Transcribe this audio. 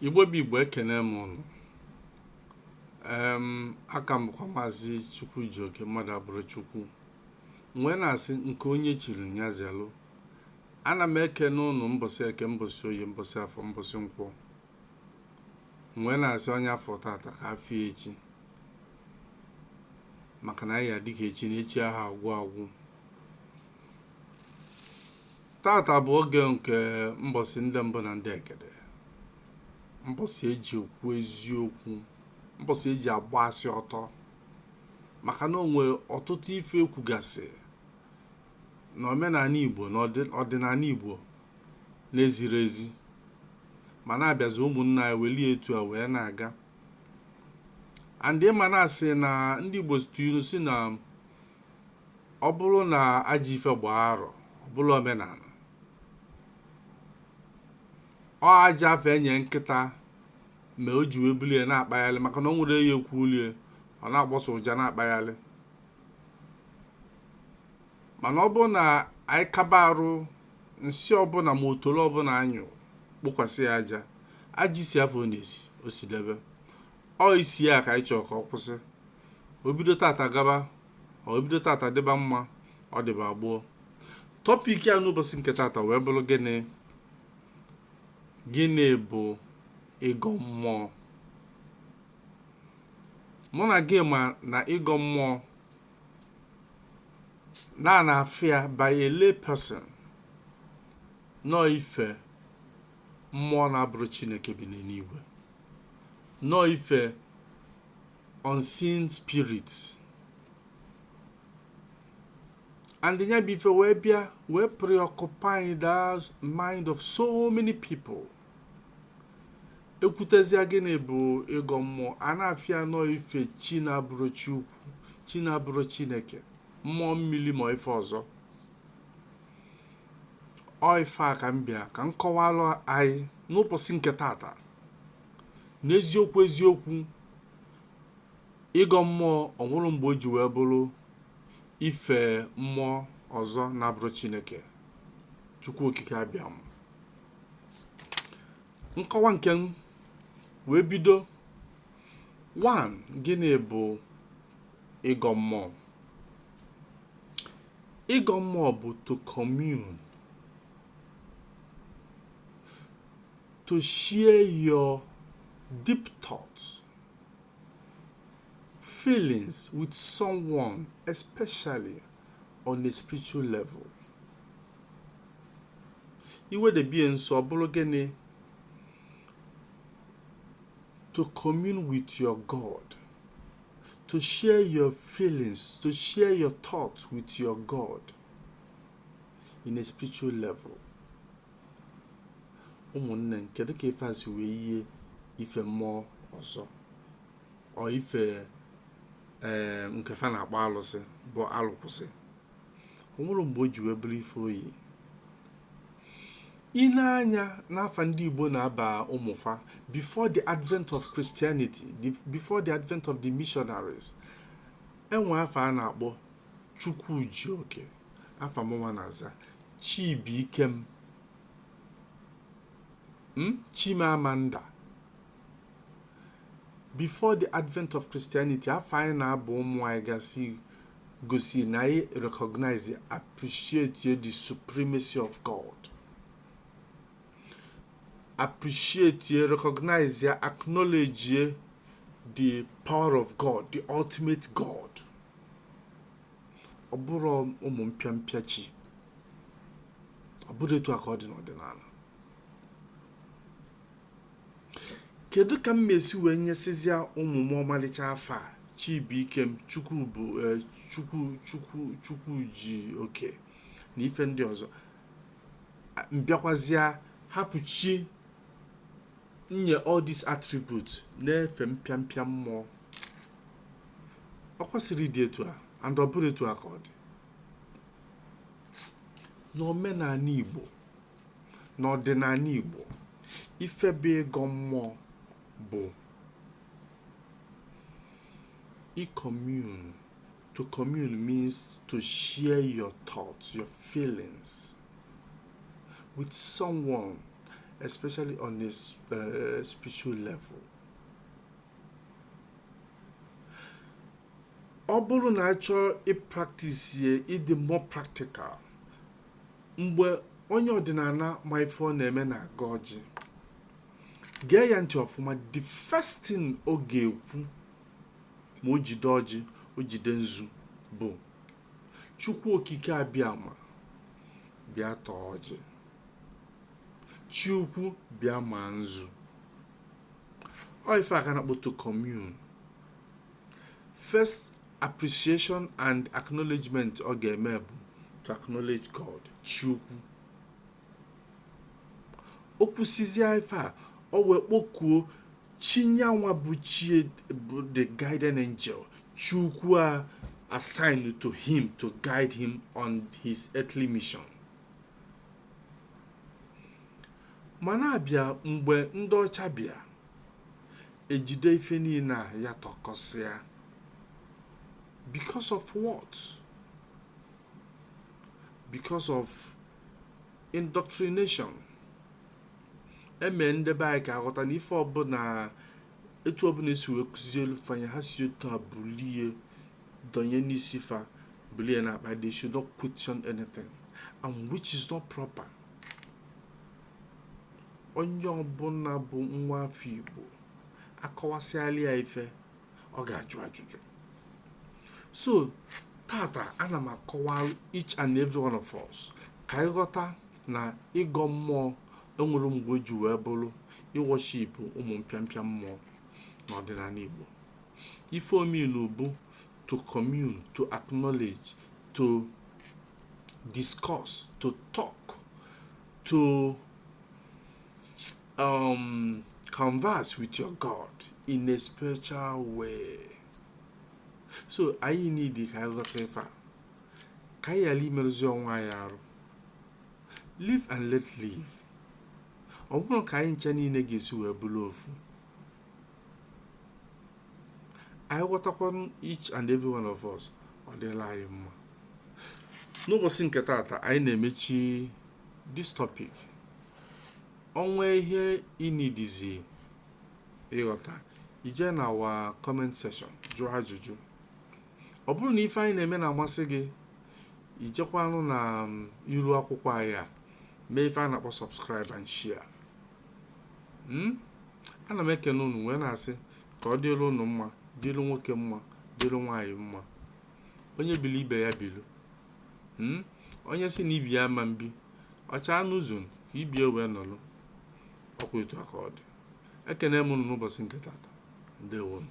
Igbo bụ Igbo ekene m ụnụ. Aka m bụkwa Maazị Chukwu ji oke mmadụ abụrụ Chukwu. Nwee na-asị nke onye chiri ya zelụ. Ana m ekene ụnụ mbọsị eke, mbọsị oyi, mbọsị afọ, mbọsị nkwọ. Nwee na-asị onye afọ tata ka afọ echi. Maka na anyị adịghị echi na echi ahụ agwụ agwụ. Tata bụ oge nke mbọsị ndị mbụ na ndị egede. Mbọsị eji okwu eziokwu, mbọsị eji agba asị ọtọ, maka na onwe ọtụtụ ife ekwugasị na omenala Igbo na ọdịnala Igbo na-eziri ezi, ma na-abịazi ụmụnna ya welie etu a wee na-aga. Andị ma na-asị na ndị Igbo tụrụ si na ọ bụrụ na ajọ ife gbaa arọ, ọ bụrụ omenala, ọ aja afọ enye nkịta ma o ji wee bulie na-akpaghalị, maka na o nwere ya ekwu ulie ọ na-agbasa ụja na-akpaghalị. Mana ọ bụrụ na anyị kaba arụ nsị ọbụla ma otolo ọbụla anyụ kpokwasị ya aja isi afọ ọ na-esi o si debe, ọ isi ya ka anyị chọrọ ka ọ kwụsị. O bido tata gaba, o bido tata dịba mma, ọ dịba gboo. Tọpik ya n'ụbọchị nke tata wee bụrụ gịnị? Gịnị bụ ịgọ mmụọ? Mụ na gị ma na ịgọ mmụọ na-afịa by a lay person, nọ ife mmụọ na-abụrụ Chineke bi n'eluigwe, nọ ife unseen spirits. And ya bụ ife wee bịa wee preoccupy the mind of so many people. Ekwutezia gịnị bụ ịgọ mmụọ? A na-afịa nọ ife chi na-abụrụ Chukwu, chi na-abụrụ Chineke, mmụọ mmiri ma ife ọzọ. Ọ ife a ka m bịa ka m kọwalụ anyị n'ụbọchị nke tata. N'eziokwu eziokwu, ịgọ mmụọ ọ nwụrụ mgbe o ji wee bụrụ ife mmụọ ọzọ na-abụrụ Chineke, Chukwu okike abịa m. Nkọwa nke m wee bido. 1. Gịnị bụ ịgọ mmụọ? Ịgọ mmụọ bụ to commune, to share your deep thoughts, feelings with someone, especially on a spiritual level. Iwe de bi nso bụrụ gịnị? To commune with your God, to share your feelings, to share your thoughts with your God in a spiritual level. Ụmụnne, kedu ka ife a si wee yie ife mmụọ ọzọ? Ọ ife nke fa na-akpọ alụsị bụ alụkwụsị. O nwere mgbe o ji wee bụrụ ife oyi. Ị na-anya n'afa ndị Igbo na-aba ụmụfa before the advent of Christianity, before the advent of the missionaries, enwe afa a na-akpọ Chukwu ji oke, afa mụnwa na-aza Chibuikem, Chimamanda. Before the advent of Christianity, afa anyị na-abụ ụmụ anyị gasị gosi na anyị recognize, appreciate the supremacy of God. Appreciate, recognize, acknowledge the power of God, the ultimate God. Ọ bụrụ ụmụ mpịampịa chi, ọ bụrụ etu aka ọ dị n'ọdịnala. Kedu ka m esi wee nyesizia ụmụ m ọmalịcha afa Chibuikem, Chukwu ji oke na ife ndị ọzọ, mbịakwazịa hapụ chi nye all these attributes na-efe mpịampịa mmụọ? Ọ kwesịrị ịdị etu a, and ọ bụrụ etu a ka ọ dị. N'omenala Igbo, n'ọdịnala Igbo, ife bụ ịgọ mmụọ bụ commune. To commune means to share your thoughts, your feelings with someone, especially on a spiritual level. Ọ bụrụ na achọ ịpractice ịdị more practical, mgbe onye ọdịnala ma ife ọ na-eme na-aga ọjị, gee ya ntị ọfụma. The first thing ọ ga-ekwu ma o jide ọjị, o jide nzu, bụ Chukwu okike abịama bịa tọọ ọjị, Chukwu bịa ma nzu. Ọ ife aka na-akpọ to commune. First appreciation and acknowledgement ọ ga-eme bụ to acknowledge God, Chukwu. O kwusizie ife a, o wee kpọkuo Chinyanwa bụ chi bụ the guiding angel, Chukwu a assigned to him to guide him on his earthly mission. Mana abịa mgbe ndị ọcha bịa, ejide ife niile a ya tọkọsịa. Because of what? Because of indoctrination. Eme ndebe anyị ka aghọta na ife ọbụla etu ọbụla esi wee kụzie elu fanya, ha si otu a bulie donye n'isi fa, bulie na akpa. They should not question anything, and which is not proper. Onye ọbụla bụ nwa afọ Igbo akọwasịala ya ife, ọ ga-ajụ ajụjụ. So tata ana m akọwa each and every one of us ka anyị ghọta na ịgọ mmụọ enwere mgbe o ji wee bụrụ iworship ụmụ mpịampịa mmụọ n'ọdịnala Igbo. Ife omeilu bụ to commune, to acknowledge, to discuss, to talk, to converse with your God in a spiritual way. So anyị need ka anyị ghọta ife a, ka anyị ghara imerụzi onwe anyị arụ. Live and let live. Ọ bụrụ ka anyị nche niile ga-esi wee bụrụ ofu, anyị ghọtakwa each and every one of us, ọ dịla anyị mma. N'ụbọchị nke tata anyị na-emechi this topic. Onwe ihe inidizi ịghọta, ije na our comment section jụọ ajụjụ. Ọ bụrụ na ife anyị na-eme na-amasị gị, ijekwanụ na iru akwụkwọ anyị a, mee ife a na-akpọ subscribe and share. Ana m ekene unu wee na-asị ka ọ dịrị unu mma, dịrị nwoke mma, dịrị nwaanyị mma. Onye bili ibe ya bilu. Onye si na ibi ya ma mbi, ọcha n'ụzọ ka ibie wee nọrọ. Ọkwa etu aka ọ dị. Ekene m unu n'ụbọchị nke tata. Ndewo.